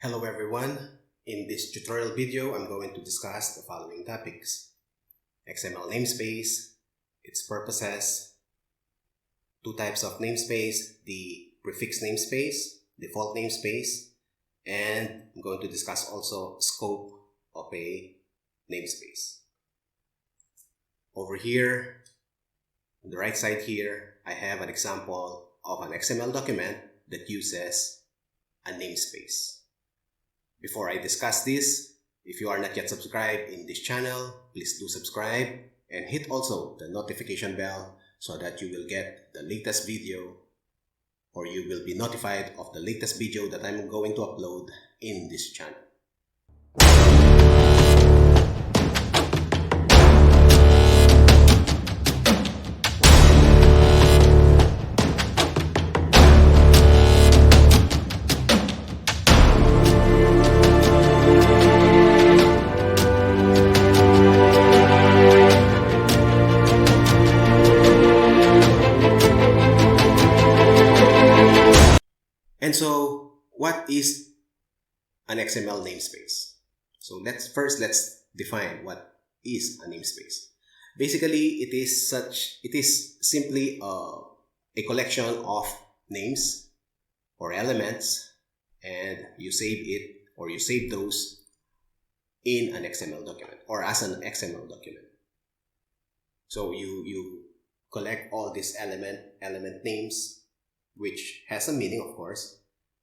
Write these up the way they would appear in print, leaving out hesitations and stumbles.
Hello everyone. In this tutorial video, I'm going to discuss the following topics: XML namespace, its purposes, two types of namespace, the prefix namespace, default namespace, and I'm going to discuss also scope of a namespace. Over here, on the right side here, I have an example of an XML document that uses a namespace. Before I discuss this, if you are not yet subscribed in this channel, please do subscribe and hit also the notification bell so that you will get the latest video, or you will be notified of the latest video that I'm going to upload in this channel. And so, what is an XML namespace? So let's define what is a namespace. Basically, it is simply a collection of names or elements, and you save those in an XML document or as an XML document. So you collect all these element names, which has a meaning, of course,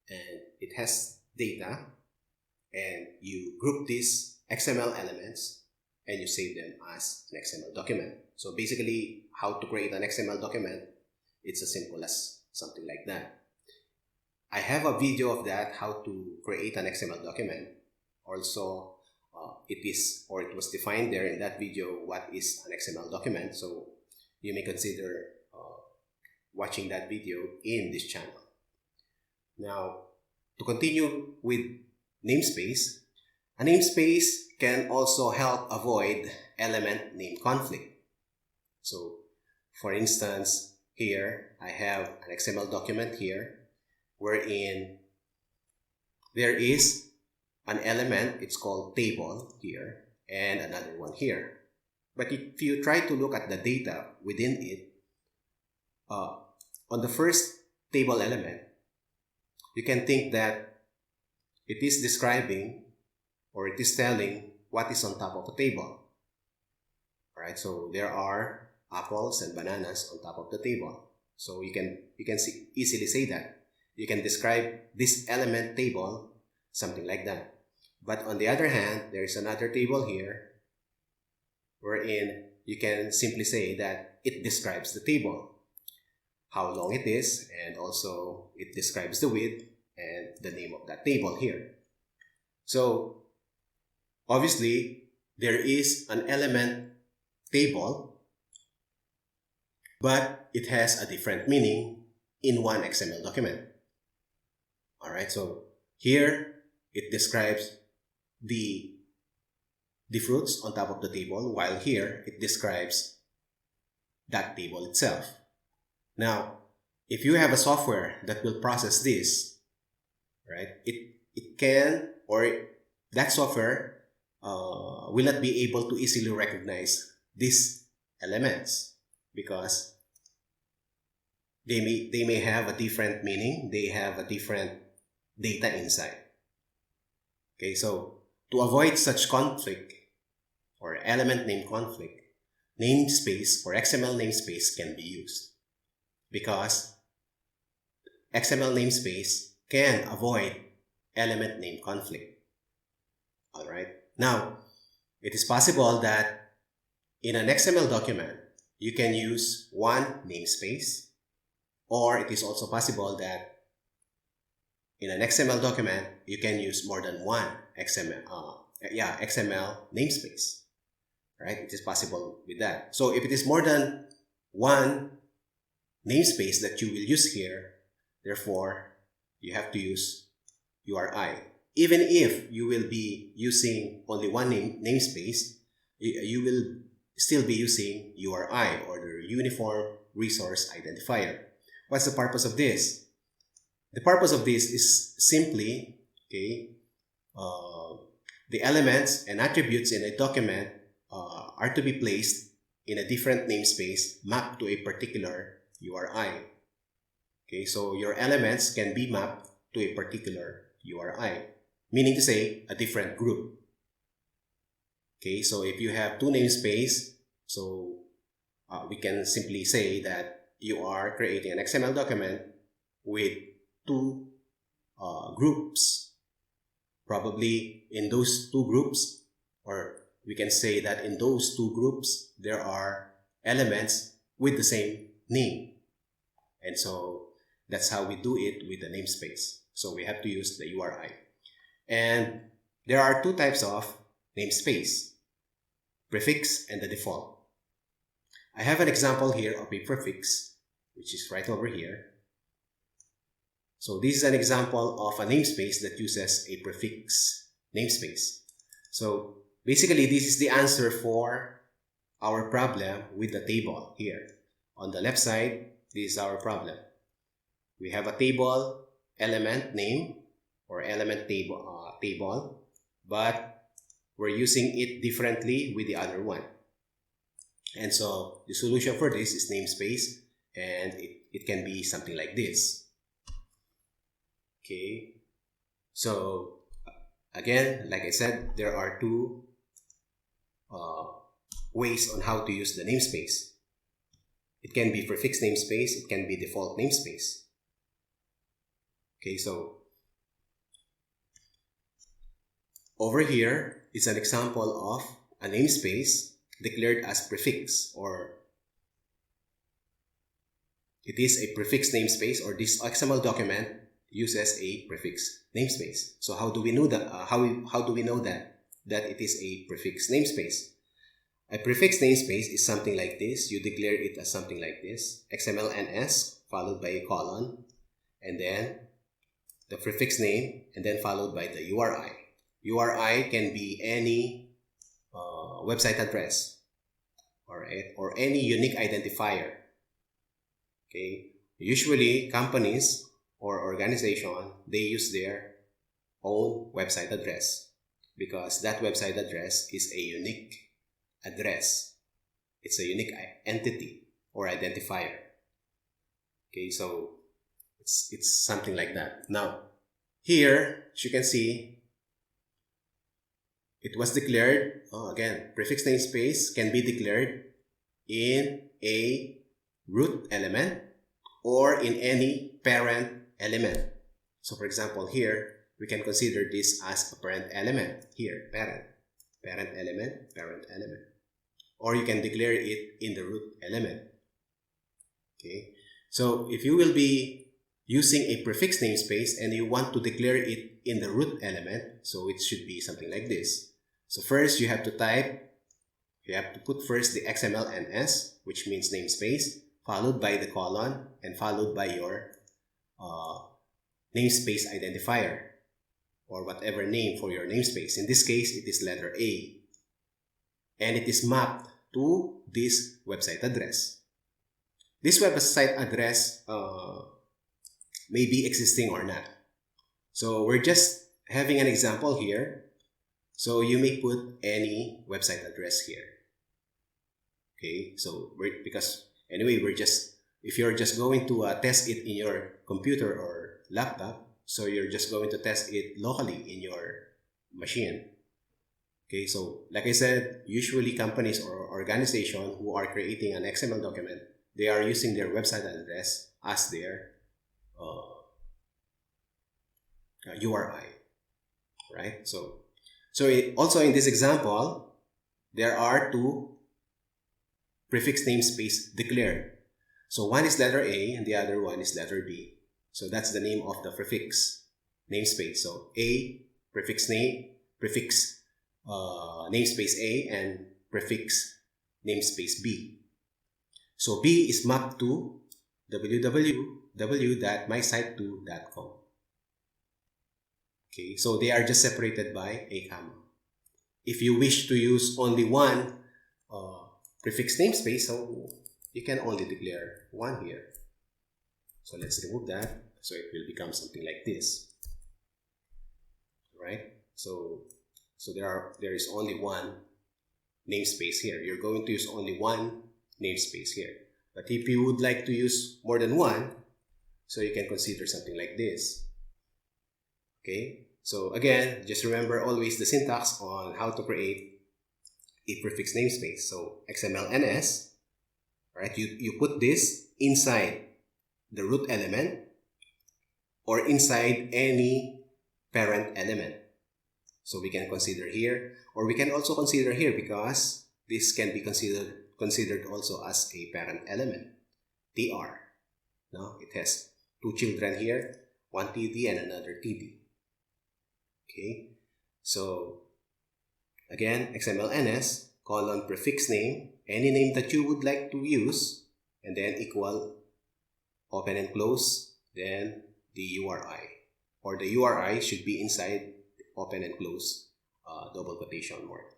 and it has data, and you group these XML elements and you save them as an XML document. So basically, how to create an XML document, it's as simple as something like that. I have a video of that, how to create an XML document. Also, it was defined there in that video what is an XML document, so you may consider watching that video in this channel. Now, to continue with namespace, a namespace can also help avoid element name conflict. So, for instance, here I have an XML document here wherein there is an element, it's called table here, and another one here. But if you try to look at the data within it, on the first table element, you can think that it is describing or it is telling what is on top of the table. Alright, so there are apples and bananas on top of the table. So you can easily say that. You can describe this element table, something like that. But on the other hand, there is another table here wherein you can simply say that it describes the table, how long it is, and also it describes the width and the name of that table here. So obviously there is an element table, but it has a different meaning in one XML document. Alright, so here it describes the fruits on top of the table, while here it describes that table itself. Now, if you have a software that will process this, right, it can, or that software will not be able to easily recognize these elements because they may have a different meaning, they have a different data inside. Okay, so to avoid such conflict or element name conflict, namespace or XML namespace can be used, because XML namespace can avoid element name conflict. Alright, now it is possible that in an XML document you can use one namespace, or it is also possible that in an XML document you can use more than one XML namespace. Right, it is possible with that. So if it is more than one namespace that you will use here, therefore you have to use URI. Even if you will be using only one namespace, you will still be using URI, or the Uniform Resource Identifier. What's the purpose of this? The purpose of this is simply, okay, the elements and attributes in a document are to be placed in a different namespace mapped to a particular URI. Okay, so your elements can be mapped to a particular URI, meaning to say a different group. Okay, so if you have two namespace, so we can simply say that you are creating an XML document with two groups. Probably in those two groups, or we can say that in those two groups, there are elements with the same name. And so that's how we do it with the namespace. So we have to use the URI. And there are two types of namespace, prefix and the default. I have an example here of a prefix, which is right over here. So this is an example of a namespace that uses a prefix namespace. So basically, this is the answer for our problem with the table here. On the left side, this is our problem. We have a table element name or element table, but we're using it differently with the other one. And so the solution for this is namespace, and it can be something like this. Okay, so again, like I said, there are two ways on how to use the namespace. It can be prefix namespace, it can be default namespace. Okay, so over here is an example of a namespace declared as prefix, or it is a prefix namespace, or this XML document uses a prefix namespace. So how do we know that? How do we know that it is a prefix namespace? A prefix namespace is something like this. You declare it as something like this: XML NS followed by a colon, and then the prefix name, and then followed by the URI. URI can be any website address, or any unique identifier. Okay, usually companies or organization, they use their own website address because that website address is a unique address. It's a unique entity or identifier. Okay, so it's something like that. Now, here, as you can see, it was declared, again, prefix namespace can be declared in a root element or in any parent element. So for example, here, we can consider this as a parent element. Here, parent element. Or you can declare it in the root element. Okay, so if you will be using a prefix namespace and you want to declare it in the root element, so it should be something like this. So first, you have to put first the XML NS, which means namespace, followed by the colon, and followed by your namespace identifier, or whatever name for your namespace. In this case, it is letter A, and it is mapped to this website address. This website address may be existing or not. So we're just having an example here. So you may put any website address here. Okay, so if you're just going to test it in your computer or laptop, so you're just going to test it locally in your machine. Okay, so like I said, usually companies or organizations who are creating an XML document, they are using their website address as their URI, right? So also in this example, there are two prefix namespace declared. So one is letter A and the other one is letter B. So that's the name of the prefix namespace. So A, prefix namespace A, and prefix namespace B. So B is mapped to www.mysite2.com. Okay, so they are just separated by a comma. If you wish to use only one prefix namespace, so you can only declare one here. So let's remove that. So it will become something like this. Right? So there is only one namespace here. You're going to use only one namespace here. But if you would like to use more than one, so you can consider something like this. Okay, so again, just remember always the syntax on how to create a prefix namespace. So XML NS, right? You put this inside the root element or inside any parent element. So we can consider here, or we can also consider here because this can be considered also as a parent element, TR. No, it has two children here, one TD and another TD. Okay, so again, XML NS, colon prefix name, any name that you would like to use, and then equal, open and close, then the URI, or the URI should be inside open and close double quotation mark.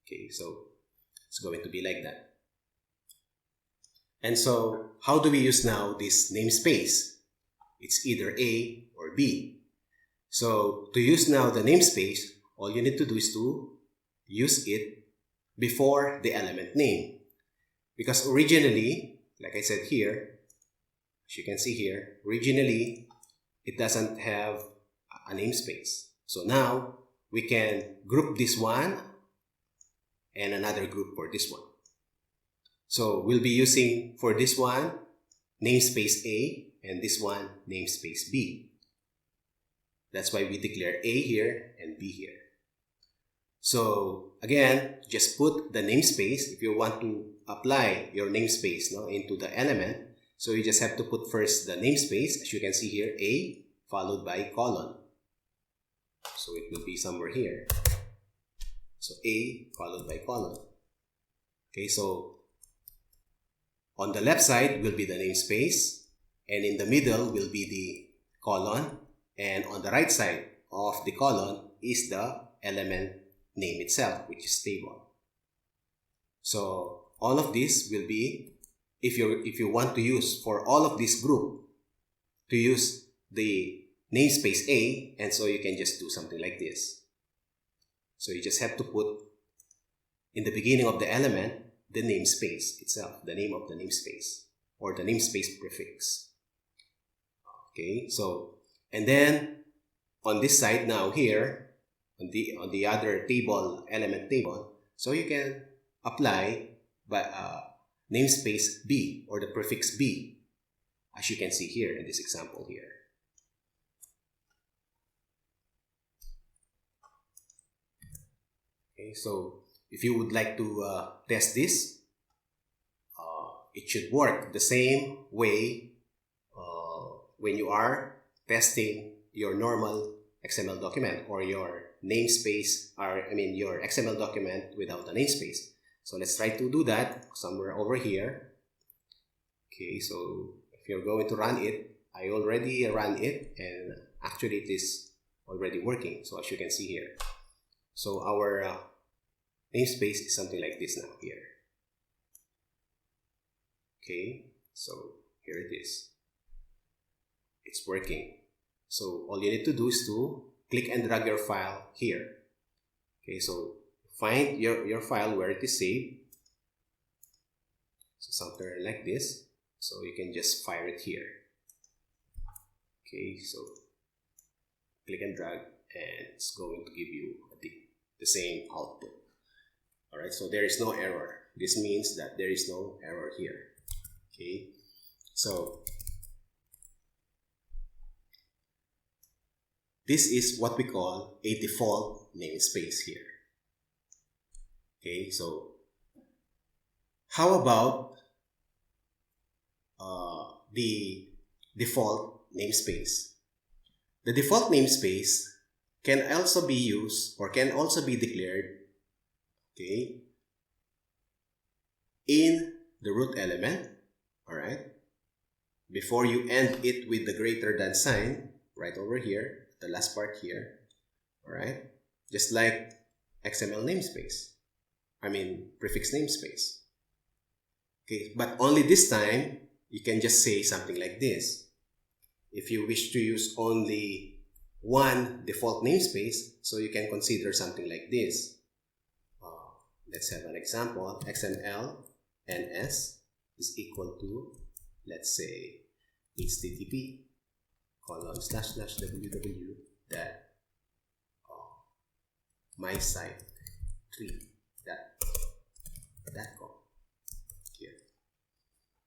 Okay, so it's going to be like that. And so how do we use now this namespace? It's either A or B. So to use now the namespace, all you need to do is to use it before the element name. Because originally, like I said here, as you can see here, originally it doesn't have a namespace. So now we can group this one and another group for this one. So we'll be using for this one namespace A and this one namespace B. That's why we declare A here and B here. So again, just put the namespace if you want to apply your namespace into the element. So you just have to put first the namespace, as you can see here, A followed by colon. So it will be somewhere here. So A followed by colon. Okay, so on the left side will be the namespace, and in the middle will be the colon, and on the right side of the colon is the element name itself, which is table. So all of this will be, if you want to use for all of this group, to use the namespace A, and so you can just do something like this. So you just have to put in the beginning of the element the namespace itself, the name of the namespace, or the namespace prefix. Okay, so and then on this side now here, on the other table, element table, so you can apply by namespace B or the prefix B, as you can see here in this example here. Okay, so if you would like to test this, it should work the same way when you are testing your normal XML document or your namespace, your XML document without a namespace. So let's try to do that somewhere over here. Okay, so if you're going to run it, I already ran it, and actually it is already working. So as you can see here, so our namespace is something like this now here. Okay, so here it is. It's working. So all you need to do is to click and drag your file here. Okay, so find your file where it is saved. So somewhere like this. So you can just fire it here. Okay, so click and drag, and it's going to give you the same output. Alright, so there is no error. This means that there is no error here. Okay, so this is what we call a default namespace here. Okay, so how about the default namespace? The default namespace can also be used or can also be declared, okay, in the root element, all right, before you end it with the greater than sign right over here, the last part here, all right, just like XML namespace, prefix namespace. Okay, but only this time you can just say something like this. If you wish to use only one default namespace, so you can consider something like this. Let's have an example. XML NS is equal to, let's say, http www.mysite3.com. Here.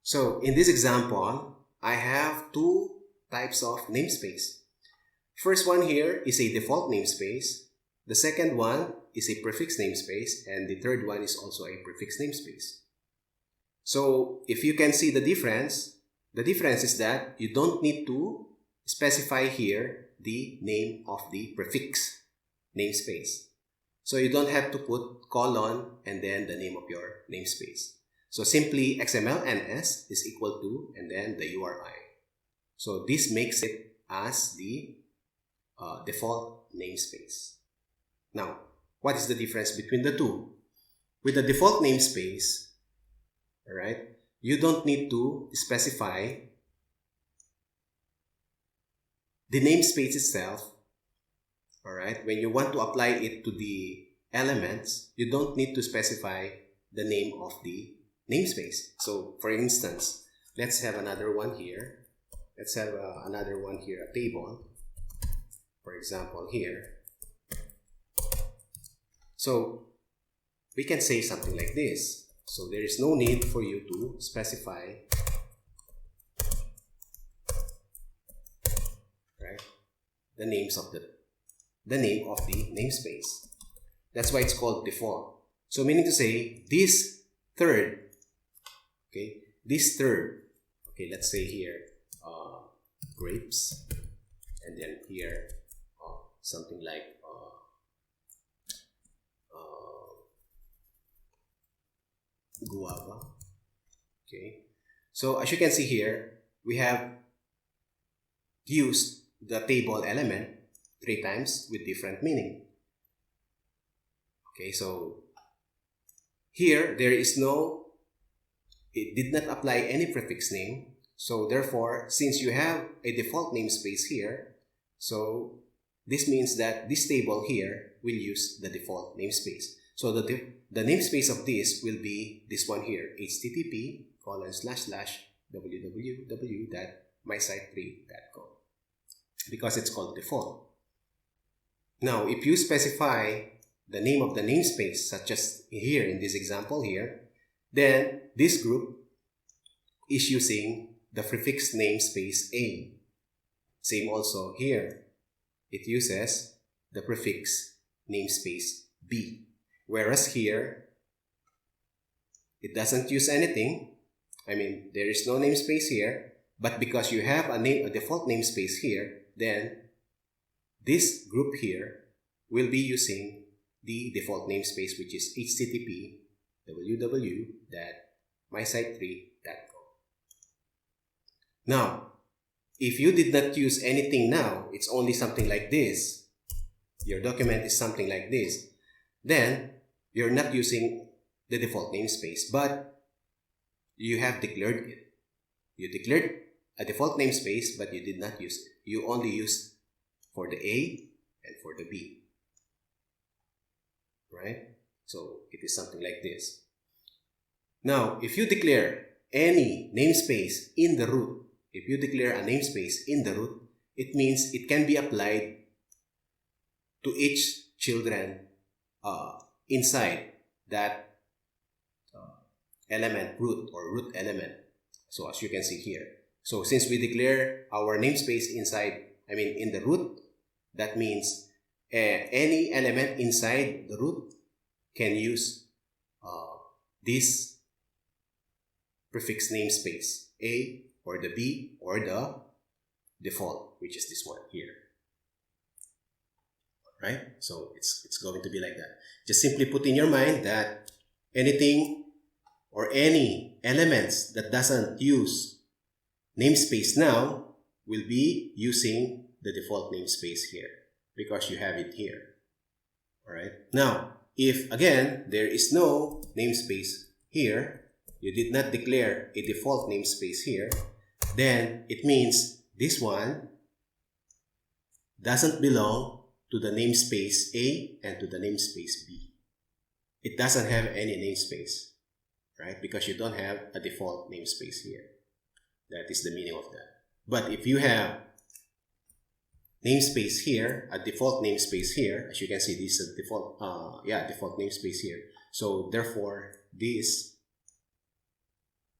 So in this example, I have two types of namespace. First one here is a default namespace. The second one is a prefix namespace, and the third one is also a prefix namespace. So if you can see the difference is that you don't need to specify here the name of the prefix namespace. So you don't have to put colon and then the name of your namespace. So simply XML NS is equal to and then the URI. So this makes it as the default namespace. Now, what is the difference between the two? With the default namespace, alright, you don't need to specify the namespace itself. Alright, when you want to apply it to the elements, you don't need to specify the name of the namespace. So, for instance, let's have another one here. Let's have another one here, a table. For example, here. So, we can say something like this. So, there is no need for you to specify, right, the name of the namespace. That's why it's called default. So, meaning to say, this third, let's say here, grapes, and then here, something like guava. Okay, so as you can see here, we have used the table element 3 times with different meaning. Okay, so here there is it did not apply any prefix name. So therefore, since you have a default namespace here, so this means that this table here will use the default namespace. So the namespace of this will be this one here, http://www.mysite3.com, because it's called default. Now, if you specify the name of the namespace, such as here in this example here, then this group is using the prefix namespace A. Same also here. It uses the prefix namespace B. Whereas here, it doesn't use anything. I mean, there is no namespace here, but because you have a default namespace here, then this group here will be using the default namespace, which is http://www.mysite3.com. Now, if you did not use anything now, it's only something like this, your document is something like this, then you're not using the default namespace, but you have declared it. You declared a default namespace, but you did not use it. You only used for the A and for the B. Right? So it is something like this. Now, if you declare any namespace in the root, if you declare a namespace in the root, it means it can be applied to each children inside that element root or root element. So as you can see here. So since we declare our namespace in the root, that means any element inside the root can use this prefix namespace, A or the B or the default, which is this one here. Right? So it's going to be like that. Just simply put in your mind that anything or any elements that doesn't use namespace now will be using the default namespace here because you have it here. Alright? Now, if again there is no namespace here, you did not declare a default namespace here, then it means this one doesn't belong to the namespace A and to the namespace B. It doesn't have any namespace, right? Because you don't have a default namespace here. That is the meaning of that. But if you have namespace here, a default namespace here, as you can see, this is a default, default namespace here. So therefore, this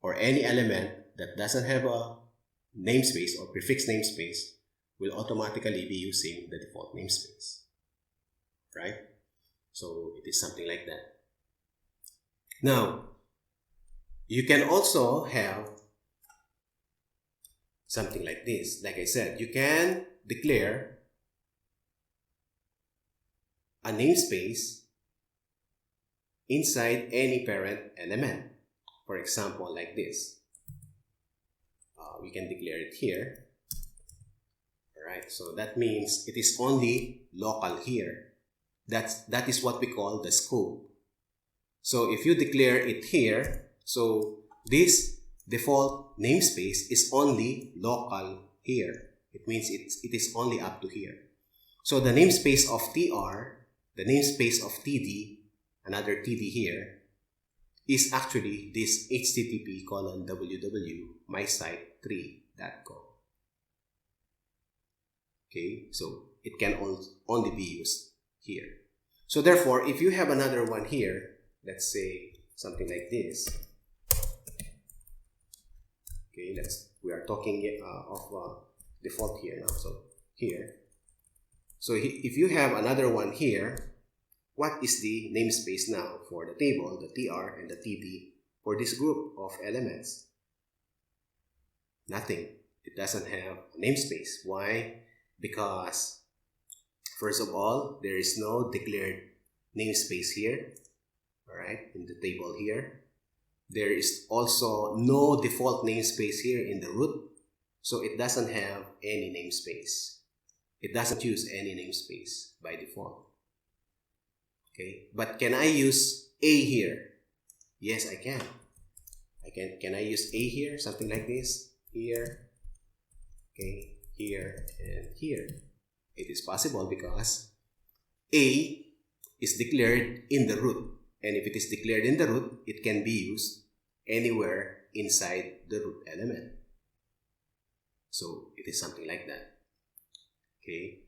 or any element that doesn't have a namespace or prefix namespace will automatically be using the default namespace, right? So it is something like that. Now, you can also have something like this. Like I said, you can declare a namespace inside any parent element. For example, like this. We can declare it here. Alright, so that means it is only local here. That is what we call the scope. So if you declare it here, so this default namespace is only local here. It means it is only up to here. So the namespace of TR, the namespace of TD, another TD here, is actually this http://www.mysite3.com. Okay, so it can only be used here. So therefore, if you have another one here, let's say something like this. Okay, we are talking of default here now. So here. So if you have another one here, what is the namespace now for the table, the TR and the TD for this group of elements? Nothing. It doesn't have a namespace. Why? Because first of all, there is no declared namespace here, all right, in the table here. There is also no default namespace here in the root, so it doesn't have any namespace. It doesn't use any namespace by default. Okay, but can I use A here? Yes, I can. Can I use A here? Something like this. Here, okay, here, and here. It is possible because A is declared in the root. And if it is declared in the root, it can be used anywhere inside the root element. So it is something like that. Okay.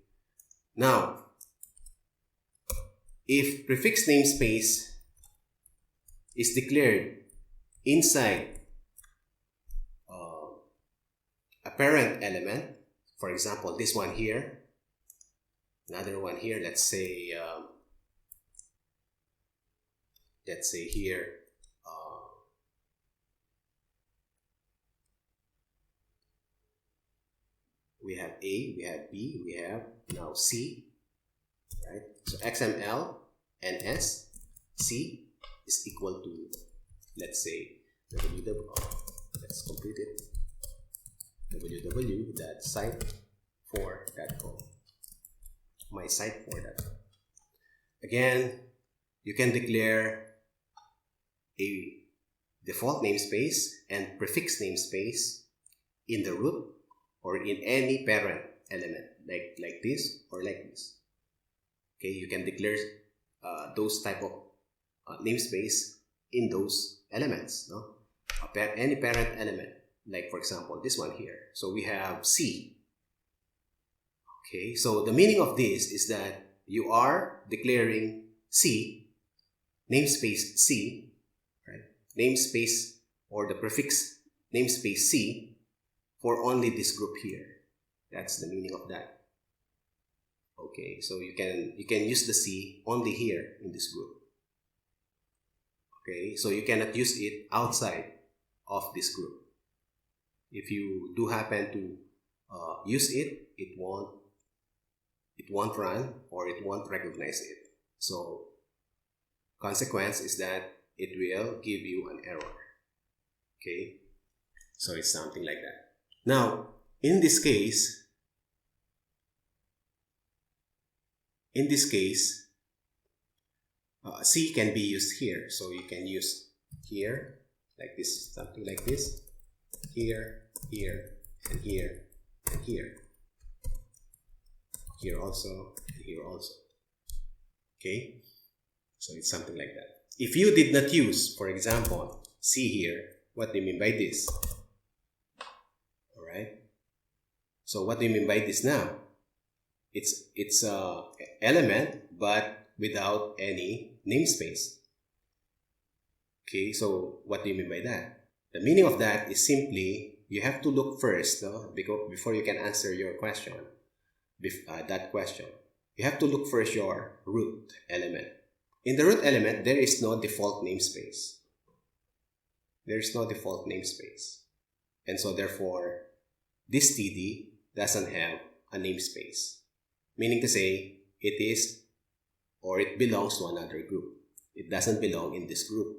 Now, if prefix namespace is declared inside a parent element, for example, this one here, another one here, let's say here, we have A, we have B, we have now C, right? So XML and S, C is equal to, let's say, let's complete it, www.site4.com, mysite4.com. Again, you can declare a default namespace and prefix namespace in the root or in any parent element, like this or like this. Okay, you can declare those type of namespace in those elements, no? Any parent element, like for example this one here. So we have C. Okay, so the meaning of this is that you are declaring C, namespace C, right? Namespace or the prefix namespace C for only this group here. That's the meaning of that. Okay, so you can use the C only here in this group. Okay, so you cannot use it outside of this group. If you do happen to use it, it won't run or it won't recognize it. So consequence is that it will give you an error. Okay, so it's something like that. Now, in this case, C can be used here. So you can use here, like this, something like this, here, here, and here, and here. here also, and here also. Okay, so it's something like that. If you did not use, for example, see here, what do you mean by this? All right. So what do you mean by this now? It's a element, but without any namespace. Okay, so what do you mean by that? The meaning of that is simply you have to look first, no? Before you can answer your question, that question. You have to look first your root element. In the root element, there is no default namespace. There is no default namespace. And so therefore, this TD doesn't have a namespace. Meaning to say, it is or it belongs to another group. It doesn't belong in this group.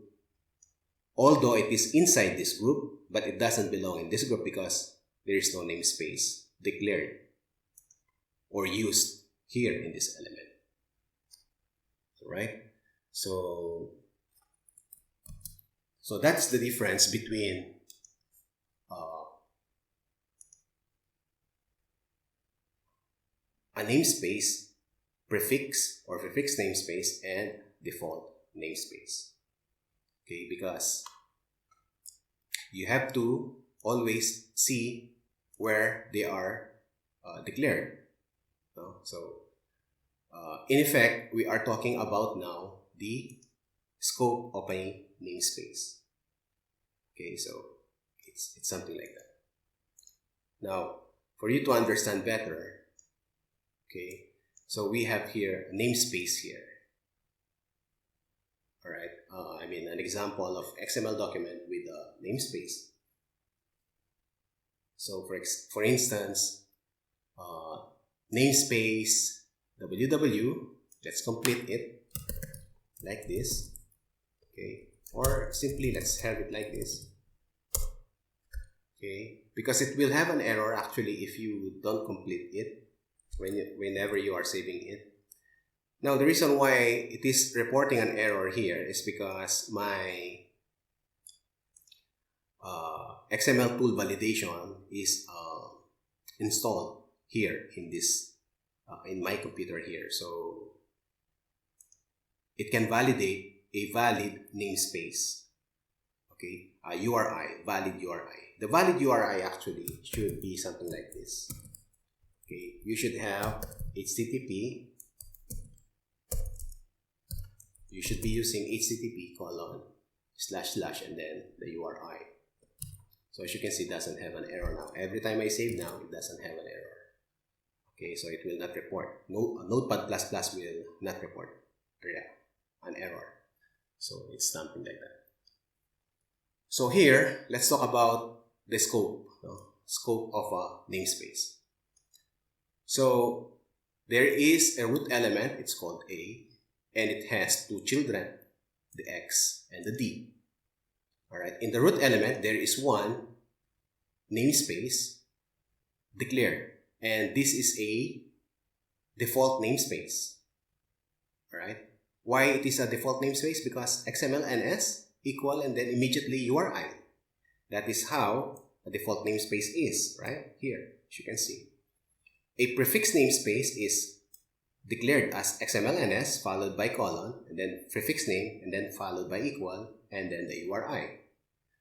Although it is inside this group, but it doesn't belong in this group because there is no namespace declared or used here in this element. Right? So that's the difference between a namespace, prefix or prefix namespace, and default namespace. Okay, because you have to always see where they are declared. So in effect, we are talking about now the scope of a namespace. Okay, so it's something like that. Now, for you to understand better, okay, so we have here a namespace here. All right, I mean an example of XML document with a namespace. So for instance, namespace www, let's complete it like this, okay, or simply let's have it like this, okay, because it will have an error actually if you don't complete it whenever you are saving it. Now the reason why it is reporting an error here is because my XML tool validation is installed here in this in my computer here, so it can validate a valid namespace, okay, a URI, valid URI. The valid URI actually should be something like this. Okay, you should have HTTP. You should be using HTTP : / and then the URI. So as you can see, it doesn't have an error now. Every time I save now, it doesn't have an error. Okay, so it will not report. Notepad++ will not report an error. So it's something like that. So here, let's talk about the scope, scope of a namespace. So there is a root element, it's called A, and it has two children, the X and the D. All right, in the root element, there is one namespace declared, and this is a default namespace. All right, why it is a default namespace? Because XML NS equal and then immediately URI. That is how a default namespace is, right? Here, as you can see. A prefix namespace is declared as XML NS followed by colon and then prefix name and then followed by equal and then the URI.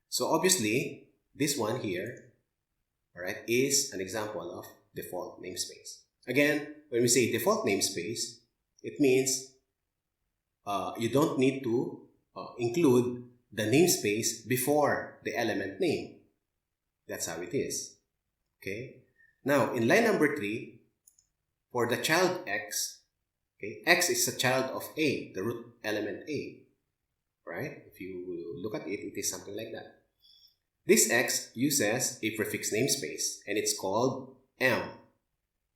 So obviously this one here, all right, is an example of default namespace. Again, when we say default namespace, it means you don't need to include the namespace before the element name. That's how it is. Okay. Now in line number 3, for the child X, okay, X is a child of A, the root element A, right? If you look at it, it is something like that. This X uses a prefix namespace, and it's called M.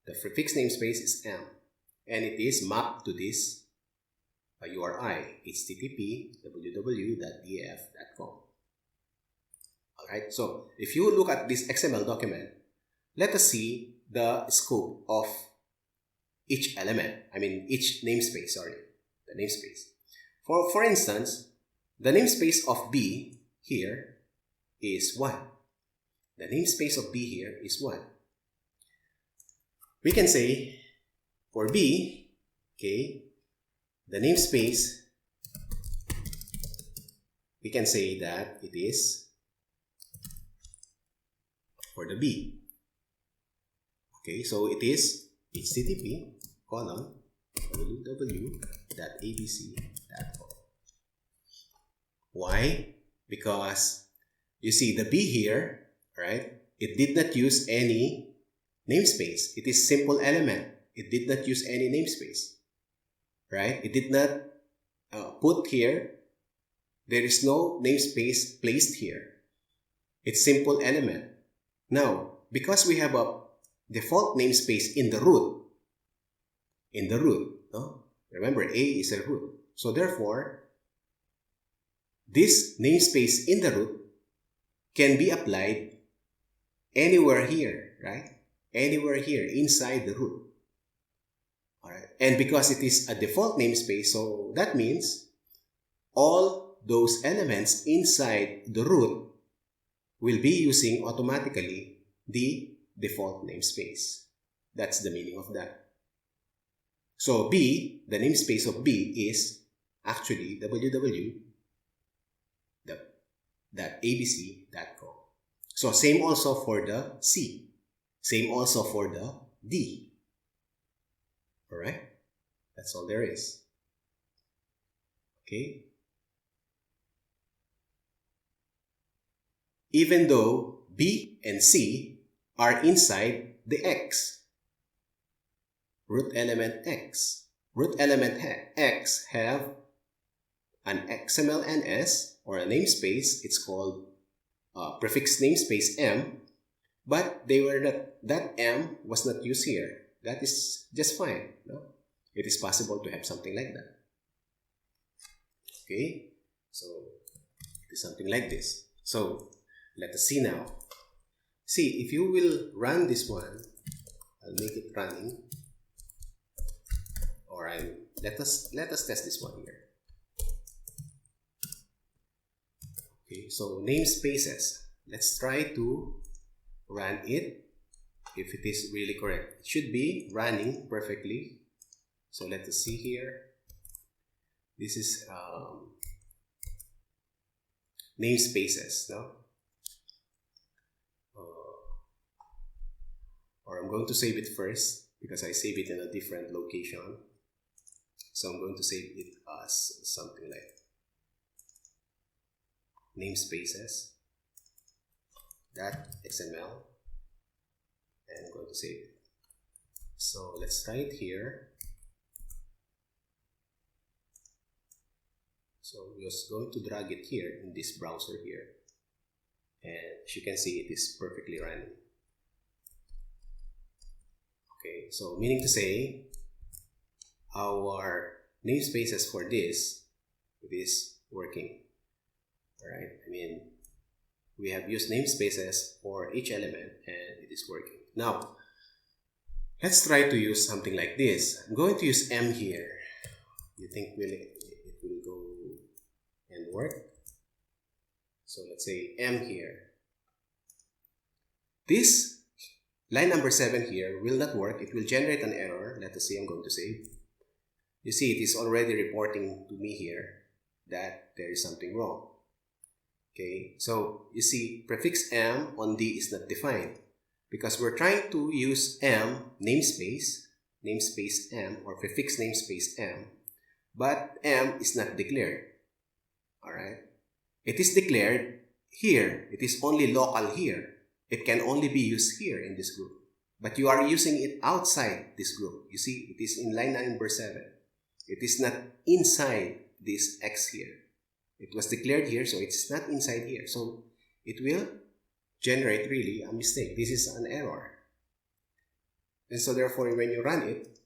The prefix namespace is M, and it is mapped to this URI, http www.df.com. Alright, so if you look at this XML document, let us see the scope of each element, each namespace, the namespace. For instance, the namespace of B here is 1. The namespace of B here is 1. We can say For B, okay, the namespace, we can say that it is for the B. Okay, so it is http column www.abc.com. Why? Because you see the B here, right? It did not use any namespace. It is simple element. It did not use any namespace, right? It did not put here. There is no namespace placed here. It's simple element. Now, because we have a default namespace in the root, no? Remember, A is a root. So therefore, this namespace in the root can be applied anywhere here, right? Anywhere here inside the root. All right. And because it is a default namespace, so that means all those elements inside the root will be using automatically the default namespace. That's the meaning of that. So B, the namespace of B is actually www.abc.com. So same also for the C. Same also for the D. Alright? That's all there is. Okay? Even though B and C are inside the X. Root element X. Root element X have an XML NS or a namespace. It's called Prefix Namespace M, but they were that M was not used here. That is just fine. No? It is possible to have something like that. Okay, so it is something like this. So let us see now. See, if you will run this one, I'll make it running. Or let us test this one here. Okay, so namespaces. Let's try to run it if it is really correct. It should be running perfectly. So let us see here. This is namespaces, no? Or I'm going to save it first because I save it in a different location. So I'm going to save it as something like namespaces.xml, and I'm going to save it. So let's try it here. So we're just going to drag it here in this browser here, and as you can see, it is perfectly running. Okay, so meaning to say, our namespaces for this, it is working. Alright, I mean, we have used namespaces for each element and it is working. Now, let's try to use something like this. I'm going to use M here. You think it will go and work? So let's say M here. This line number 7 here will not work. It will generate an error. Let us see, I'm going to save. You see, it is already reporting to me here that there is something wrong. Okay, so you see, prefix M on D is not defined because we're trying to use M namespace M or prefix namespace M, but M is not declared. Alright, it is declared here. It is only local here. It can only be used here in this group, but you are using it outside this group. You see, it is in line number 7. It is not inside this X here. It was declared here, so it's not inside here. So it will generate really a mistake. This is an error. And so therefore, when you run it,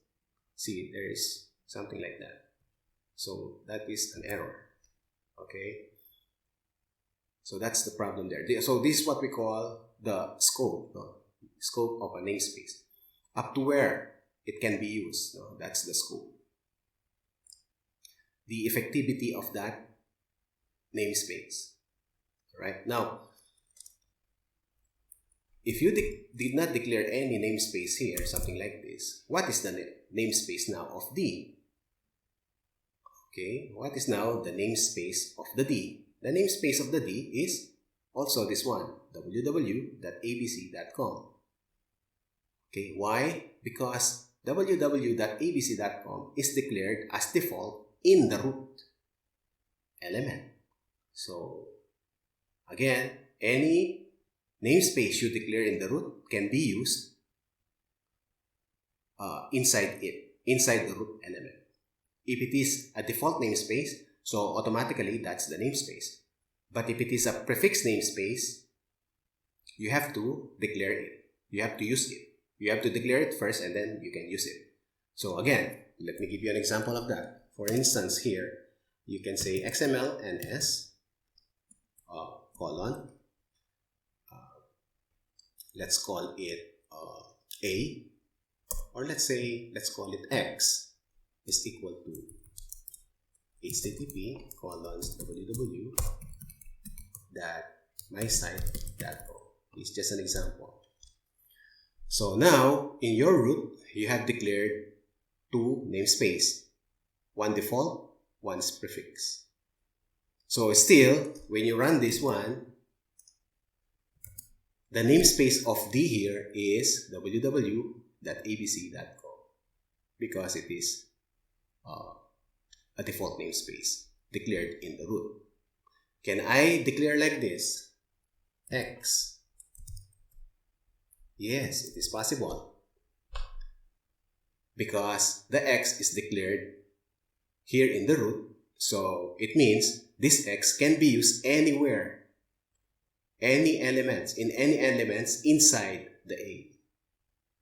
see, there is something like that. So that is an error. Okay? So that's the problem there. So this is what we call the scope, scope of a namespace. Up to where it can be used. That's the scope. The effectivity of that namespace. Right now, if you did not declare any namespace here, something like this, what is the namespace now of D? Okay, what is now the namespace of the D? The namespace of the D is also this one, www.abc.com. Okay, why? Because www.abc.com is declared as default in the root element. So, again, any namespace you declare in the root can be used inside the root element. If it is a default namespace, so automatically that's the namespace. But if it is a prefix namespace, you have to declare it. You have to use it. You have to declare it first and then you can use it. So again, let me give you an example of that. For instance, here, you can say XML NS colon. Let's call it A, or let's call it X is equal to http://www.mysite.com. It's just an example. So now, in your root, you have declared two namespace. One default, one's prefix. So still, when you run this one, the namespace of D here is www.abc.com because it is a default namespace declared in the root. Can I declare like this? X. Yes, it is possible. Because the X is declared here in the root, so it means this X can be used anywhere. In any elements inside the A.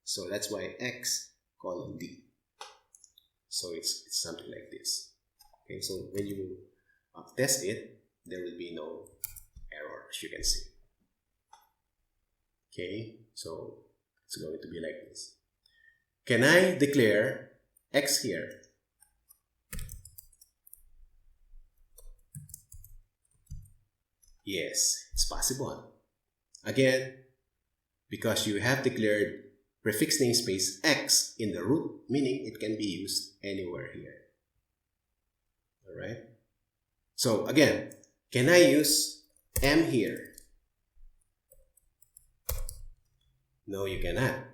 So that's why X colon D. So it's something like this. Okay, so when you test it, there will be no error, as you can see. Okay, so it's going to be like this. Can I declare X here? Yes, it's possible. Again, because you have declared prefix namespace X in the root, meaning it can be used anywhere here. Alright? So again, can I use M here? No, you cannot.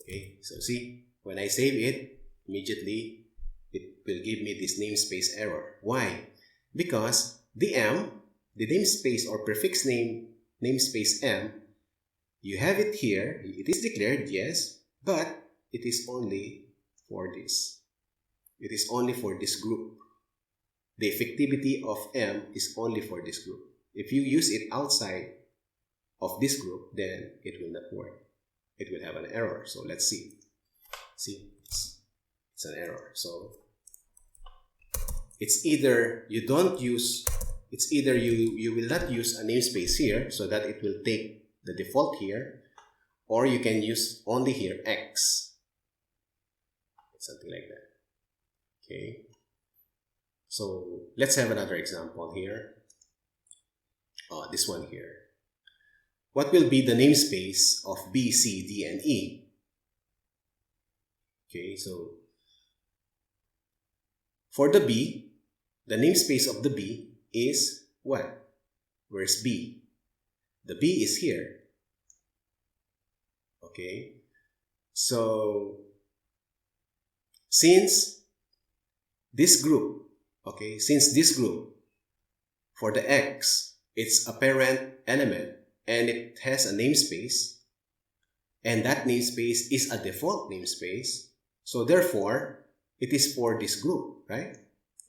Okay, so see, when I save it, immediately it will give me this namespace error. Why? Because the namespace or prefix namespace M, you have it here, it is declared, yes, but it is only for this. It is only for this group. The effectivity of M is only for this group. If you use it outside of this group, then it will not work. It will have an error. So let's see. See, it's an error. So it's either you don't use, it's either you will not use a namespace here so that it will take the default here, or you can use only here X. Something like that. Okay. So let's have another example here. This one here. What will be the namespace of B, C, D, and E? Okay, so for the B, the namespace of the B is what? Where's B? The B is here. Okay, so since this group, for the X, it's a parent element and it has a namespace, and that namespace is a default namespace, so therefore it is for this group, right?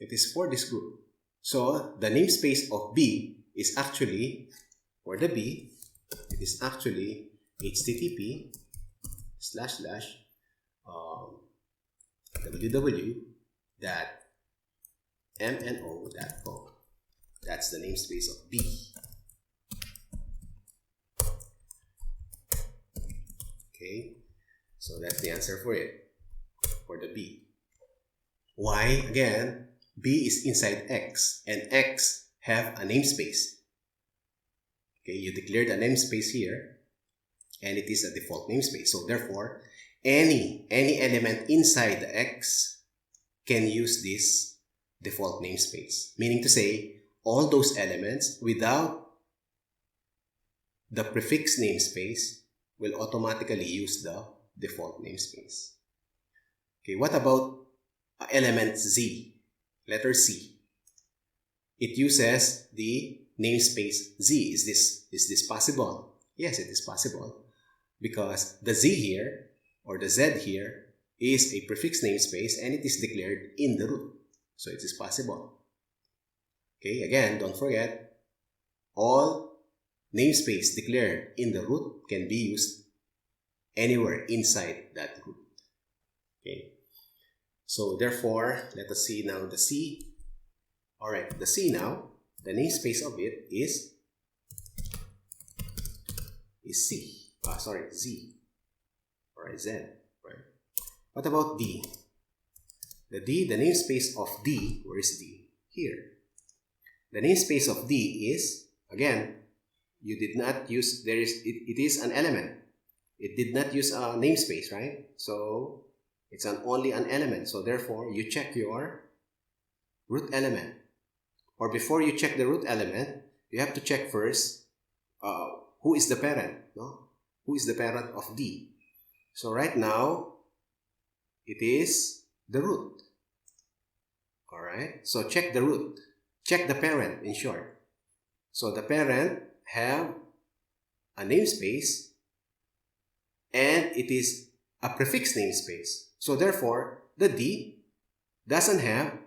It is for this group. So the namespace of B is actually, for the B, it is actually http://www.mno.com. That's the namespace of B. Okay, so that's the answer for it, for the B. Why? Again, B is inside X, and X have a namespace. Okay, you declared a namespace here, and it is a default namespace. So therefore, any element inside the X can use this default namespace. Meaning to say, all those elements without the prefix namespace will automatically use the default namespace. Okay, what about element Z, letter C? It uses the namespace Z. Is this possible? Yes, it is possible, because the Z here or the Z here is a prefix namespace and it is declared in the root. So it is possible. Okay, again, don't forget, all namespace declared in the root can be used anywhere inside that root. Okay, so therefore, let us see now the C. Alright, the C now, the namespace of it is C. Z. Alright, Z. Right. What about D? The D, the namespace of D, where is D? Here. The namespace of D is, again, you did not use, it is an element. It did not use a namespace, right? So it's only an element. So therefore, you check your root element. Or before you check the root element, you have to check first who is the parent, no? Who is the parent of D? So right now, it is the root. Alright, so check the root. Check the parent, in short. So the parent have a namespace and it is a prefix namespace. So therefore, the D doesn't have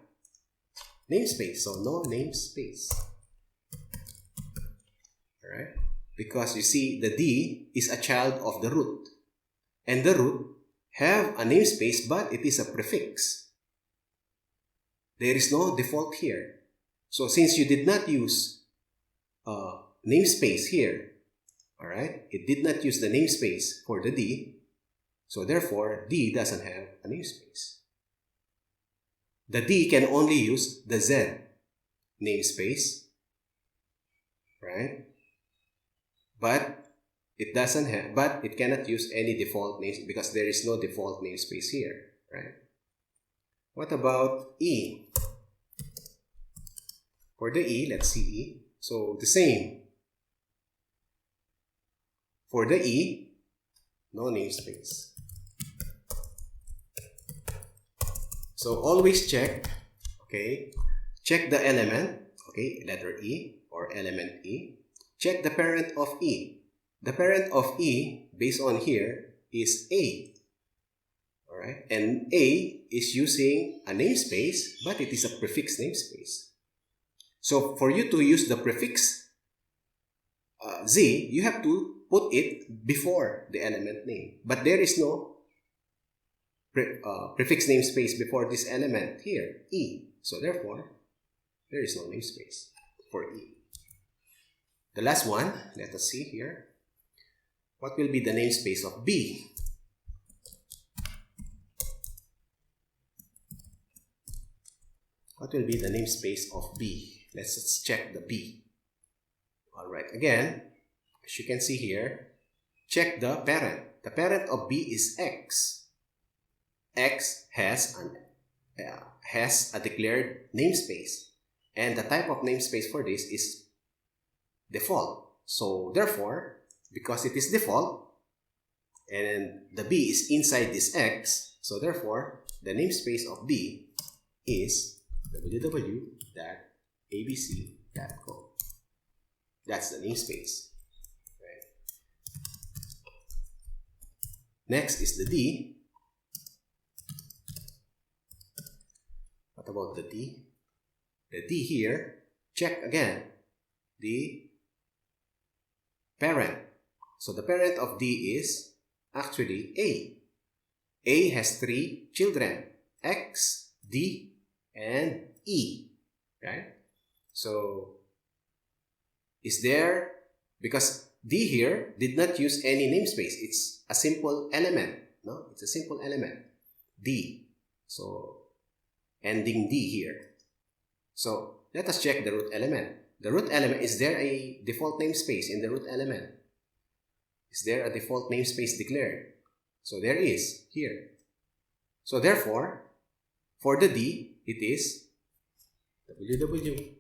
namespace, so no namespace. Alright? Because you see, the D is a child of the root. And the root have a namespace, but it is a prefix. There is no default here. So since you did not use namespace here, alright, it did not use the namespace for the D, so therefore, D doesn't have a namespace. The D can only use the Z namespace, right? But it doesn't have, but it cannot use any default names because there is no default namespace here, right? What about E? For the E, let's see E. So the same. For the E, no namespace. So always check, okay, check the element, okay, letter E or element E. Check the parent of E. The parent of E, based on here, is A. Alright, and A is using a namespace, but it is a prefix namespace. So for you to use the prefix Z, you have to put it before the element name. But there is no prefix namespace before this element here, E. So therefore, there is no namespace for E. The last one, let us see here. What will be the namespace of B? What will be the namespace of B? Let's check the B. Alright, again, as you can see here, check the parent. The parent of B is X. X has a declared namespace. And the type of namespace for this is default. So therefore, because it is default, and the B is inside this X, so therefore, the namespace of B is www.abc.com. That's the namespace. Right. Next is the D. What about the D? The D here, check again the parent. So the parent of D is actually A. A has 3 children, X, D, and E, right? So is there, because D here did not use any namespace, it's a simple element, no? It's a simple element, D. So ending D here. So let us check the root element. The root element, is there a default namespace in the root element? Is there a default namespace declared? So there is here. So therefore, for the D, it is www.mno.com.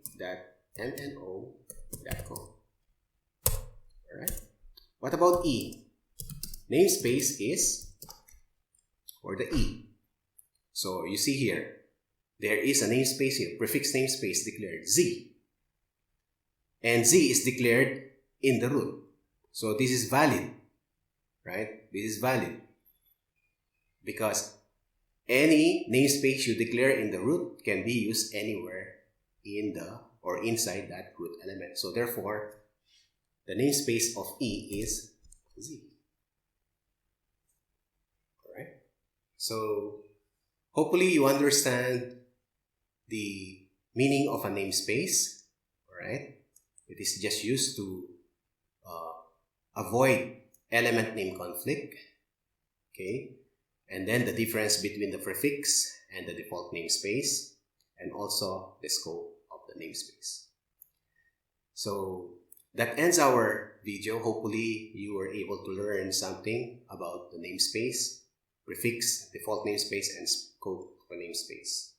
Alright. What about E? Namespace is for the E. So you see here, there is a namespace here, prefix namespace declared Z. And Z is declared in the root. So this is valid, right? This is valid because any namespace you declare in the root can be used anywhere in the or inside that root element. So therefore, the namespace of E is Z. Alright? So hopefully you understand the meaning of a namespace. Alright? It is just used to avoid element name conflict. Okay? And then the difference between the prefix and the default namespace, and also the scope of the namespace. So that ends our video. Hopefully you were able to learn something about the namespace, prefix, default namespace, and scope of a namespace.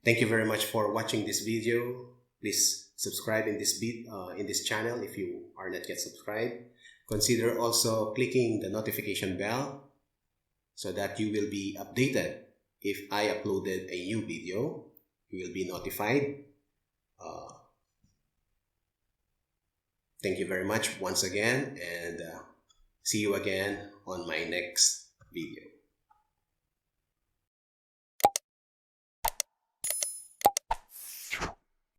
Thank you very much for watching this video. Please subscribe in this channel if you are not yet subscribed. Consider also clicking the notification bell so that you will be updated if I uploaded a new video. You will be notified. Thank you very much once again, and see you again on my next video.